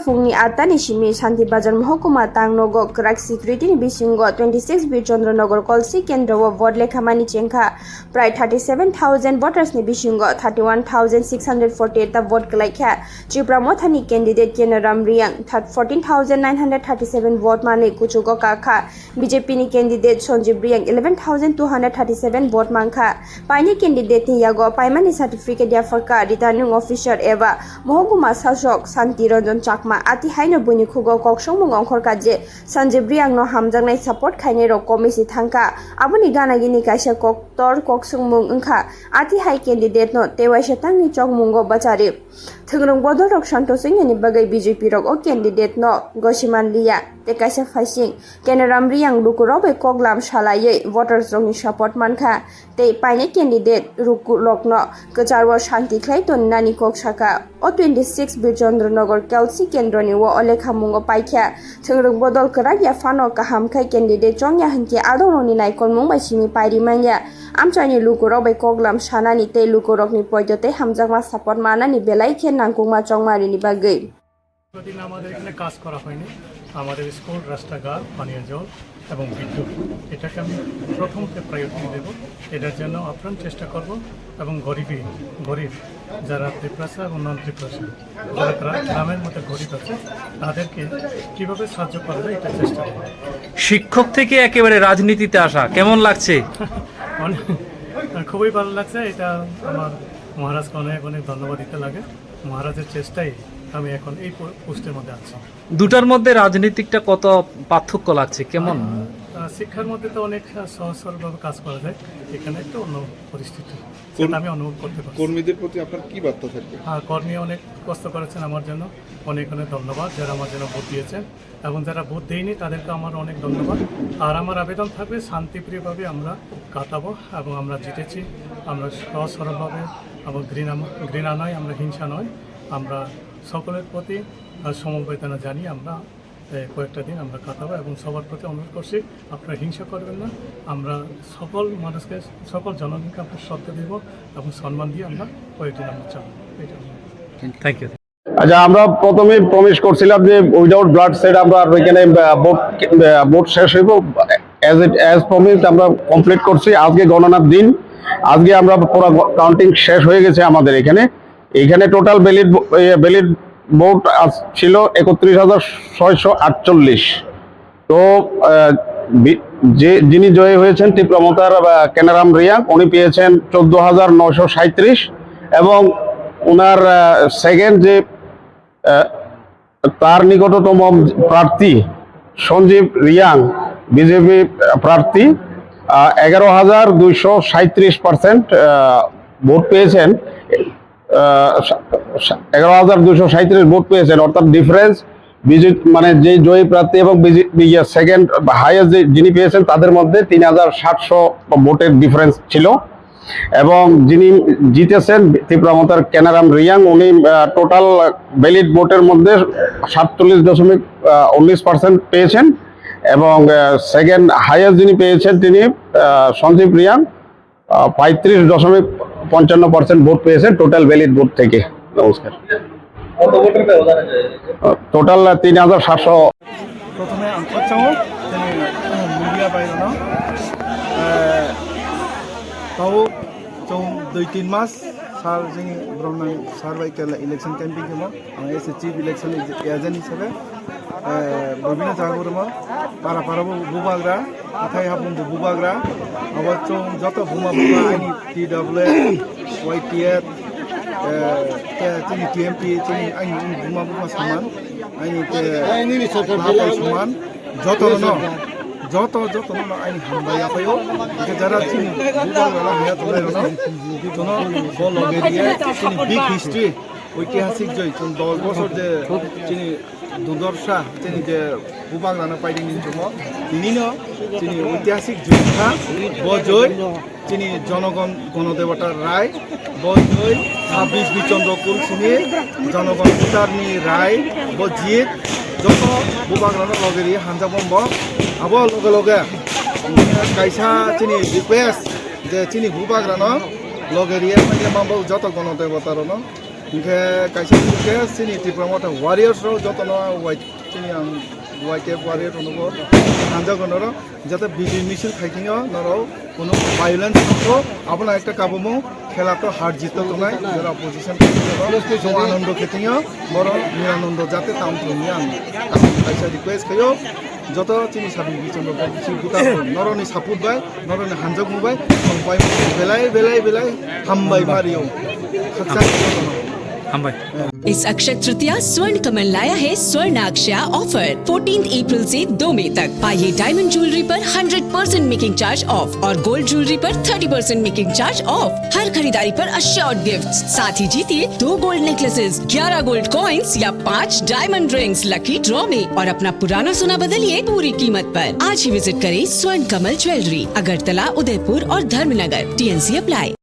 fungni atani shimi Shanti Bazar Mahokuma Tangnogo Krak Security ni bisingo 26 Bir Chandranagor Kolsi Kendra wa vote lekhamani chengkha prai 37,000 voters ni bisingo 31,648 ta vote kalaikha Tripura Mothani candidate Kenaram Riang 14,937 vote mane kuchugo kakha BJP ni candidate Sonjib Riang 11,237 vote mangkha paini candidate ni yago paimani certificate ya farka returning officer eva Mahokuma Sashok Santi Ranjan Chakma ati haino buni khugo koksong mung ongkhor kaje Sanjib Riang no hamjangnai support khaine ro komisi thangka abuni gana gini kaisa koktor koksong mung ongkha ati hai candidate no tewaisa tangni chok mungo bachari Thengrong bodol rok Santosing ni bagai BJP rok o candidate no Gosiman Lia te kaisa phasing Kenaram Riang lukuro be koglam salaye voters rok ni support mankha te paine candidate ruku lokno kacharwa shanti khlaiton nani kok saka o 26 Birchandranagar Kelsi Kendroni wo olekha mungo paikha Thengrong bodol krak ya fano kaham khai candidate chongya hanke adoroni naikon mung bai simi pairi mangya amchani lukuro be koglam sanani te lukurok ni poidote hamjangma support manani belai khe nangkungma chongmari ni bagai প্রতিদিন আমাদের এখানে কাজ করা হয়নি আমাদের school রাস্তাঘাট পানীয় জল এবং বিদ্যুৎ এটাকে আমি প্রথমতে প্রায়োরিটি দেব এটার জন্য আপ্রাণ চেষ্টা করব এবং গরিব যারা ত্রিপ্রাসা এবং নন ত্রিপ্রাসা যারা গ্রামের মধ্যে গরিব আছে তাদেরকে কীভাবে সাহায্য করা যায় এটা চেষ্টা করব শিক্ষক থেকে একেবারে রাজনীতিতে আসা কেমন লাগছে খুবই ভালো লাগছে এটা আমার মহারাজকে অনেক অনেক ধন্যবাদ দিতে লাগে মহারাজের চেষ্টাই আমি এখন এই পোস্টের মধ্যে আছি দুটার মধ্যে রাজনীতিকটা কত পার্থক্য লাগছে কেমন শিক্ষার মধ্যে তো অনেক সহজ সরলভাবে কাজ করা যায় এখানে একটা অন্য পরিস্থিতি সেটা আমি অনুভব করতে পারি কর্মীদের প্রতি আপনার কি বার্তা থাকবে হ্যাঁ কর্মী অনেক কষ্ট করেছেন আমার জন্য অনেক অনেক ধন্যবাদ যারা আমার জন্য ভোট দিয়েছেন এবং যারা ভোট দেয়নি তাদেরকে আমার অনেক ধন্যবাদ আর আমার আবেদন থাকবে শান্তিপ্রিয়ভাবে আমরা কাটাবো এবং আমরা জিতেছি আমরা সহজ সরলভাবে এবং ঘৃণা নয় আমরা হিংসা নয় আমরা সকলের প্রতি সমবেদনা জানিয়ে আমরা কয়েকটা দিন আমরা কাটাবো এবং সবার প্রতি অনুরোধ করছি আপনারা হিংসা করবেন না আমরা সকল মানুষকে সকল জনগণকে আমরা শ্রদ্ধা দেব এবং সম্মান দিয়ে আমরা কয়েকদিন আমরা চাবো এটা থ্যাংক ইউ আচ্ছা আমরা প্রথমে প্রমিস করছিলাম যে উইদাউট ব্লাড সেট আমরা ওইখানে ভোট শেষ হইব অ্যাজ প্রমিস আমরা কমপ্লিট করছি আজকে গণনার দিন আজকে আমরা পুরো কাউন্টিং শেষ হয়ে গেছে আমাদের এখানে টোটাল ভ্যালিড ভোট ছিল 31,648 তো যিনি জয়ী হয়েছেন ত্রিপুরা মতার কেনারাম রিয়াং উনি পেয়েছেন 14,937 এবং ওনার সেকেন্ড যে তার নিকটতম প্রার্থী সঞ্জীব রিয়াং বিজেপি প্রার্থী 11,237% ভোট পেয়েছেন 11,237 ভোট পেয়েছেন অর্থাৎ ডিফারেন্স মানে যে জয়ী প্রার্থী এবং সেকেন্ড হাইয়েস্ট যিনি পেয়েছেন তাদের মধ্যে 3,700 ভোটের ডিফারেন্স ছিল এবং যিনি জিতেছেন ত্রিপুরা মতার কেনারাম রিয়াং উনি টোটাল ভ্যালিড ভোটের মধ্যে 47.19% পেয়েছেন এবং সেকেন্ড হাইয়েস্ট যিনি পেয়েছেন তিনি সঞ্জীব রিয়াং 35.55% ভোট পেয়েছেন টোটাল ভ্যালিড ভোট থেকে নমস্কার টোটাল 3,700 প্রথমে আনসারচাও মুলিয়া বাইরন তাও जों 2-3 मास सार जों ब्रह्मनाय सार बाइकेल इलेक्शन कैंपिंग केमो आं एस चीफ इलेक्शन एजेंट हिसाबै बबिना जागोरमो पाराबो बुबाग्रा आथाय हाबुंदो बुबाग्रा अबचों जत बुमा आइनि टीडब्ल्यू वाइटीएफ जोंनि टीएमपी जोंनि आइनि बुमा समान आइनि समान যত আইন হামবাইয়াপায়ও যারা চিনি বুবাগ্রা হেয়া তোলাইরনো কোনো বল লগেরিয়া চিনি বিগ হিস্ট্রি ঐতিহাসিক জয় 10 বছর যে চিনি দুর্দশা চিনি যে বুবাগ্রানো পাইদিং জমো তিনিনো চিনি ঐতিহাসিক যোদ্ধা বজয় চিনি জনগণ গণদেবতার রায় বজয় 26 বিচন্দ্র কুল চিনি জনগণ ভোটারনি রায় বজিত যত বুবাগ্রানো লগেরিয়া হানজা বম্ব আবো লগে কাইসা চিনি রিকোয়েস্ট যে চিনি বুবাগ্রানো লগেরিয়া মানে মামবো যত গণদেবতারনো इनके कैसे इनके सिनी त्रिपुरा मत वारियर्स रो जो तना वाइट सिनी वाइट वारियर उनको हांजा करो जाते बीजी मिशन फाइटिंग नरो कोनो वायलेंस को अपना एक काबू खेला तो हार जीत तो नहीं जरा अपोजिशन जो आनंद खेतिंग बड़ निरानंद जाते ताम कैसे रिक्वेस्ट कयो যত চিনি সাবি বিচন্দ্র বুতা নরনি সাপুত বাই নরনি হানজক মুবাই সংবাই বেলাই বেলাই হামবাই মারিও खक्सा हम भाई इस अक्षय तृतीया स्वर्ण कमल लाया है स्वर्ण अक्षया ऑफर 14 अप्रैल से 2 मई तक। पाइए डायमंड ज्वेलरी पर 100% मेकिंग चार्ज ऑफ और गोल्ड ज्वेलरी पर 30% मेकिंग चार्ज ऑफ। हर खरीदारी पर अश्योर्ड गिफ्ट्स, साथ ही जीतिए 2 गोल्ड नेकलेसेस, 11 गोल्ड कॉइन्स या 5 डायमंड रिंग्स लकी ड्रॉ में और अपना पुराना सोना बदलिए पूरी कीमत पर। आज ही विजिट करें स्वर्ण कमल ज्वेलरी, अगरतला, उदयपुर और धर्मनगर। TNC apply.